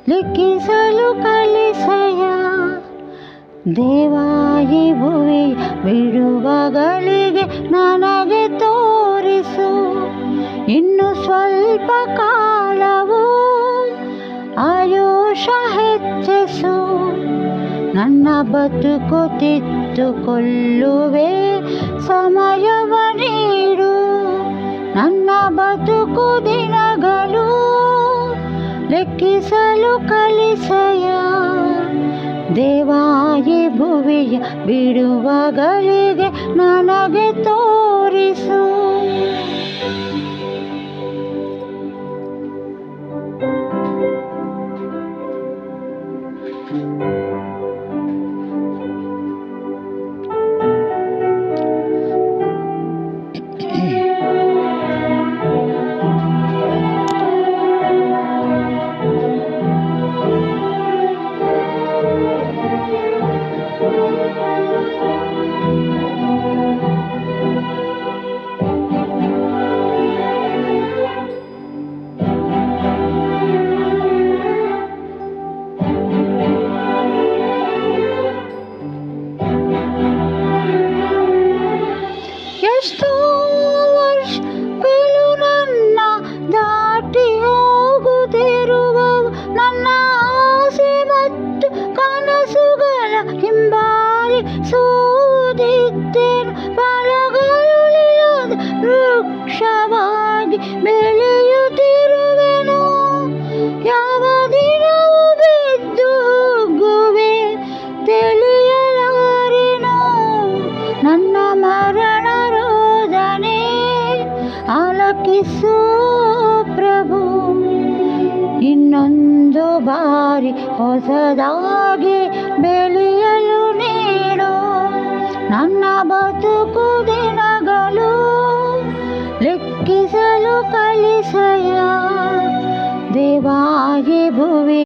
ಲಿಖಿಸಲು ಕಲಿಸೆಯ. ದೇವಾಯಿ ಭುವಿ ಬಿಡುವಗಳಿಗೆ ನನಗೆ ತೋರಿಸು. ಇನ್ನು ಸ್ವಲ್ಪ ಕಾಲವು ಆಯುಷ ಹೆಚ್ಚಿಸು. ನನ್ನ ಬದುಕುತ್ತಿದ್ದುಕೊಳ್ಳುವೆ ಸಮಯವ ನೀಡು. ನನ್ನ ಬದುಕು ದಿನಗಳು ಲೆಕ್ಕಿಸಲು ಕಲಿಸೆಯ. ದೇವಾಯಿ ಭುವಿಯ ಬಿಡುವಗಳಿಗೆ ನನಗೆ ತೋರಿಸು. ಎಷ್ಟೋ ವರ್ಷಗಳು ನನ್ನ ದಾಟಿ ಹೋಗುತ್ತಿರುವವು. ನನ್ನ ಆಸೆ ಮತ್ತು ಕನಸುಗಳ ಹಿಂಬಾಲಿಸುವುದಿದ್ದೇನು. ಫಲಗಳಿಲ್ಲದ ವೃಕ್ಷವಾಗಿ ಬೆಳೆಯುತ್ತಿರುವೆನು. ಯಾವ ದಿನವೂ ಬಿದ್ದು ಹೋಗುವೆ ತಿಳಿಯಲಾರೆನು. ನನ್ನ ಮರಣ ರೋದನೆ ಆಲಕಿಸು ಪ್ರಭು. ಇನ್ನೊಂದು ಬಾರಿ ಹೊಸದಾಗಿ ಬೆಳೆಯಲು ನೀಡು. ನನ್ನ ಬದುಕು ದಿನಗಳು ಲೆಕ್ಕಿಸಲು ಕಲಿಸೆಯ. ದೇವಾಯಿ ಭುವಿ